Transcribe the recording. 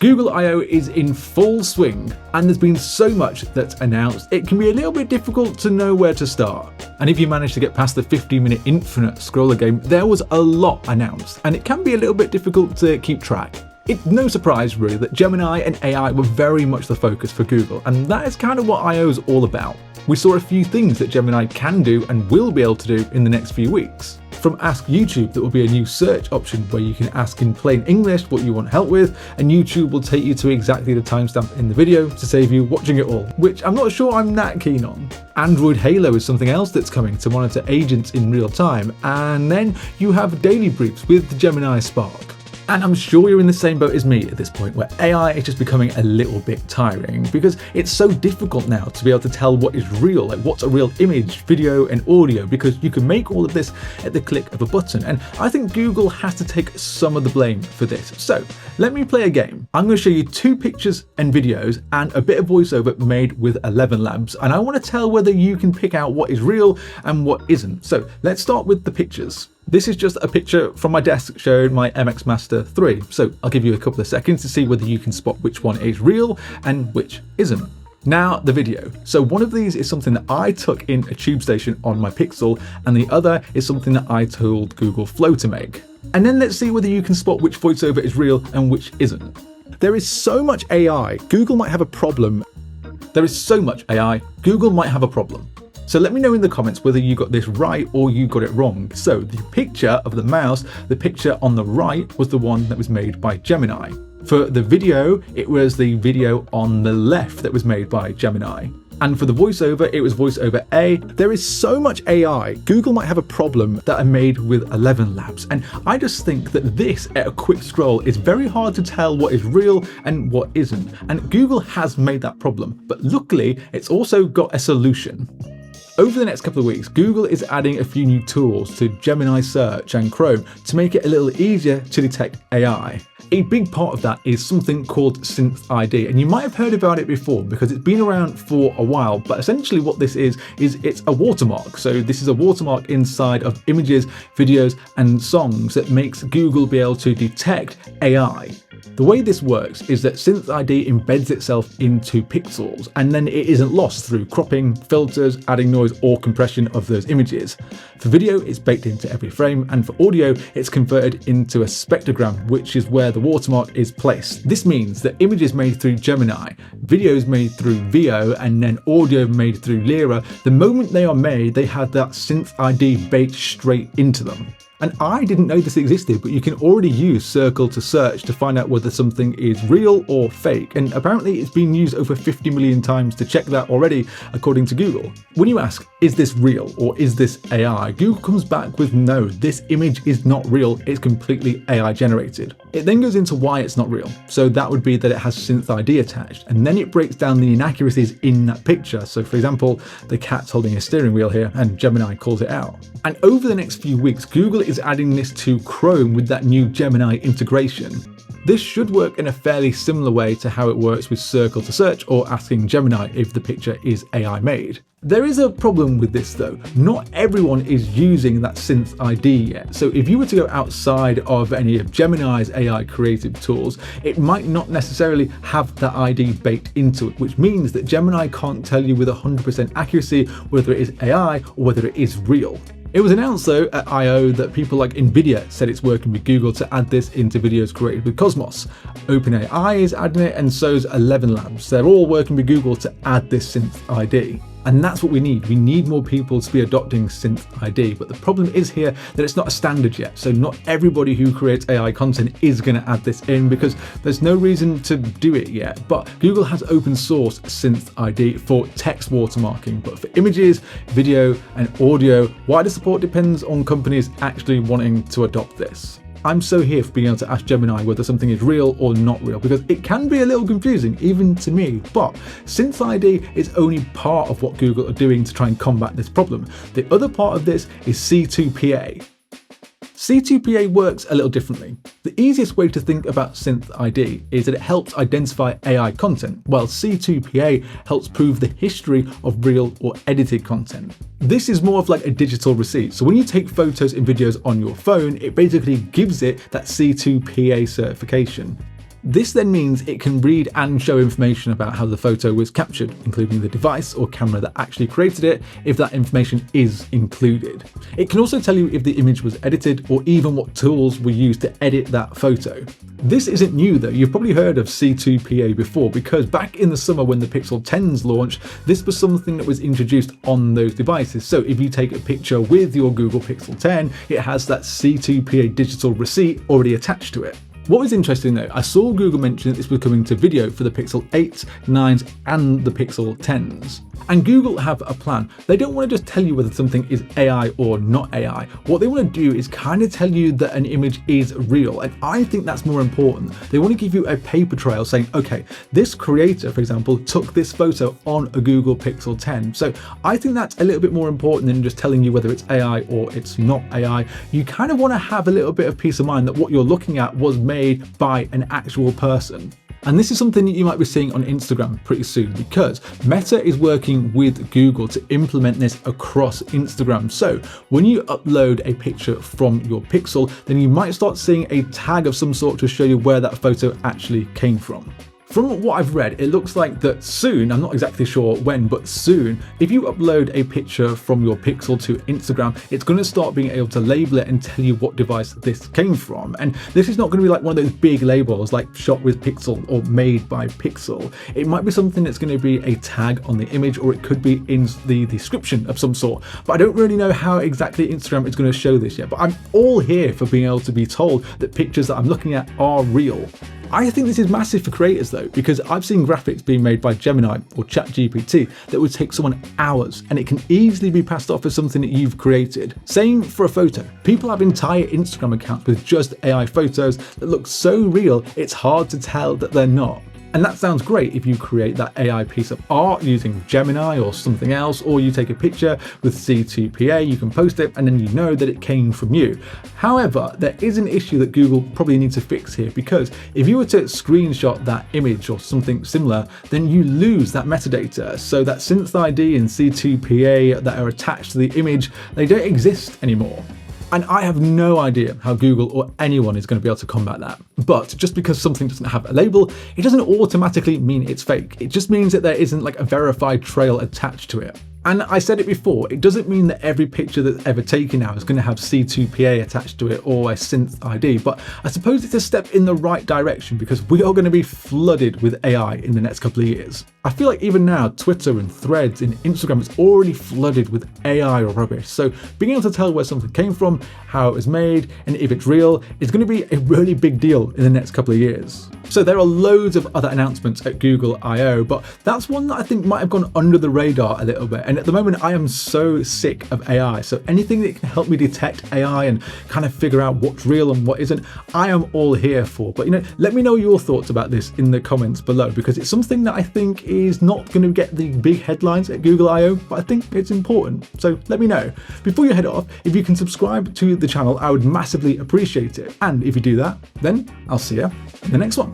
Google I/O is in full swing, and there's been so much that's announced, it can be a little bit difficult to know where to start. And if you manage to get past the 15-minute infinite scroller game, there was a lot announced, and it can be a little bit difficult to keep track. It's no surprise really that Gemini and AI were very much the focus for Google, and that is kind of what I/O is all about. We saw a few things that Gemini can do and will be able to do in the next few weeks. From Ask YouTube, that will be a new search option where you can ask in plain English what you want help with, and YouTube will take you to exactly the timestamp in the video to save you watching it all, which I'm not sure I'm that keen on. Android Halo is something else that's coming to monitor agents in real time, and then you have daily briefs with Gemini Spark. And I'm sure you're in the same boat as me at this point, where AI is just becoming a little bit tiring because it's so difficult now to be able to tell what is real, like what's a real image, video and audio, because you can make all of this at the click of a button. And I think Google has to take some of the blame for this. So let me play a game. I'm going to show you 2 pictures and videos and a bit of voiceover made with 11 Labs. And I want to tell whether you can pick out what is real and what isn't. So let's start with the pictures. This is just a picture from my desk showing my MX Master 3, so I'll give you a couple of seconds to see whether you can spot which one is real and which isn't. Now the video. So one of these is something that I took in a tube station on my Pixel, and the other is something that I told Google Flow to make. And then let's see whether you can spot which voiceover is real and which isn't. There is so much AI, Google might have a problem. There is so much AI, Google might have a problem. So let me know in the comments whether you got this right or you got it wrong. So the picture of the mouse, the picture on the right was the one that was made by Gemini. For the video, it was the video on the left that was made by Gemini. And for the voiceover, it was voiceover A. There is so much AI, Google might have a problem that are made with 11 Labs. And I just think that this, at a quick scroll, is very hard to tell what is real and what isn't. And Google has made that problem, but luckily it's also got a solution. Over the next couple of weeks, Google is adding a few new tools to Gemini Search and Chrome to make it a little easier to detect AI. A big part of that is something called SynthID, and you might have heard about it before because it's been around for a while, but essentially what this is it's a watermark. So this is a watermark inside of images, videos and songs that makes Google be able to detect AI. The way this works is that SynthID embeds itself into pixels, and then it isn't lost through cropping, filters, adding noise or compression of those images. For video, it's baked into every frame, and for audio, it's converted into a spectrogram, which is where the watermark is placed. This means that images made through Gemini, videos made through Veo, and then audio made through Lyra, the moment they are made, they have that SynthID baked straight into them. And I didn't know this existed, but you can already use Circle to search to find out whether something is real or fake. And apparently it's been used over 50 million times to check that already, according to Google. When you ask, is this real or is this AI? Google comes back with no, this image is not real, it's completely AI generated. It then goes into why it's not real. So that would be that it has SynthID attached, and then it breaks down the inaccuracies in that picture. So for example, the cat's holding a steering wheel here and Gemini calls it out. And over the next few weeks, Google is adding this to Chrome with that new Gemini integration. This should work in a fairly similar way to how it works with Circle to search or asking Gemini if the picture is AI made. There is a problem with this though. Not everyone is using that SynthID yet. So if you were to go outside of any of Gemini's AI creative tools, it might not necessarily have that ID baked into it, which means that Gemini can't tell you with 100% accuracy whether it is AI or whether it is real. It was announced though at I/O that people like Nvidia said it's working with Google to add this into videos created with Cosmos. OpenAI is adding it, and so's 11 Labs. They're all working with Google to add this SynthID. And that's what we need. We need more people to be adopting SynthID. But the problem is here that it's not a standard yet. So not everybody who creates AI content is going to add this in because there's no reason to do it yet. But Google has open source SynthID for text watermarking. But for images, video and audio, wider support depends on companies actually wanting to adopt this. I'm so here for being able to ask Gemini whether something is real or not real, because it can be a little confusing, even to me. But SynthID is only part of what Google are doing to try and combat this problem. The other part of this is C2PA. C2PA works a little differently. The easiest way to think about SynthID is that it helps identify AI content, while C2PA helps prove the history of real or edited content. This is more of like a digital receipt. So when you take photos and videos on your phone, it basically gives it that C2PA certification. This then means it can read and show information about how the photo was captured, including the device or camera that actually created it, if that information is included. It can also tell you if the image was edited or even what tools were used to edit that photo. This isn't new though. You've probably heard of C2PA before, because back in the summer when the Pixel 10s launched, this was something that was introduced on those devices. So if you take a picture with your Google Pixel 10, it has that C2PA digital receipt already attached to it. What was interesting though, I saw Google mention that this was coming to video for the Pixel 8s, 9s and the Pixel 10s. And Google have a plan. They don't want to just tell you whether something is AI or not AI. What they want to do is kind of tell you that an image is real. And I think that's more important. They want to give you a paper trail saying, okay, this creator, for example, took this photo on a Google Pixel 10. So I think that's a little bit more important than just telling you whether it's AI or it's not AI. You kind of want to have a little bit of peace of mind that what you're looking at was made by an actual person. And this is something that you might be seeing on Instagram pretty soon, because Meta is working with Google to implement this across Instagram. So when you upload a picture from your Pixel, then you might start seeing a tag of some sort to show you where that photo actually came from. From what I've read, it looks like that soon, I'm not exactly sure when, but soon, if you upload a picture from your Pixel to Instagram, it's going to start being able to label it and tell you what device this came from. And this is not going to be like one of those big labels like shot with Pixel or made by Pixel. It might be something that's going to be a tag on the image, or it could be in the description of some sort. But I don't really know how exactly Instagram is going to show this yet. But I'm all here for being able to be told that pictures that I'm looking at are real. I think this is massive for creators though, because I've seen graphics being made by Gemini or ChatGPT that would take someone hours, and it can easily be passed off as something that you've created. Same for a photo. People have entire Instagram accounts with just AI photos that look so real, it's hard to tell that they're not. And that sounds great if you create that AI piece of art using Gemini or something else, or you take a picture with C2PA, you can post it and then you know that it came from you. However, there is an issue that Google probably needs to fix here, because if you were to screenshot that image or something similar, then you lose that metadata. So that SynthID and C2PA that are attached to the image, they don't exist anymore. And I have no idea how Google or anyone is going to be able to combat that. But just because something doesn't have a label, it doesn't automatically mean it's fake. It just means that there isn't like a verified trail attached to it. And I said it before, it doesn't mean that every picture that's ever taken now is going to have C2PA attached to it or a SynthID, but I suppose it's a step in the right direction, because we are going to be flooded with AI in the next couple of years. I feel like even now, Twitter and Threads and Instagram is already flooded with AI rubbish. So being able to tell where something came from, how it was made, and if it's real is going to be a really big deal in the next couple of years. So there are loads of other announcements at Google I/O, but that's one that I think might have gone under the radar a little bit. And at the moment, I am so sick of AI. So anything that can help me detect AI and kind of figure out what's real and what isn't, I am all here for. But let me know your thoughts about this in the comments below, because it's something that I think is not going to get the big headlines at Google I/O, but I think it's important. So let me know. Before you head off, if you can subscribe to the channel, I would massively appreciate it. And if you do that, then I'll see you in the next one.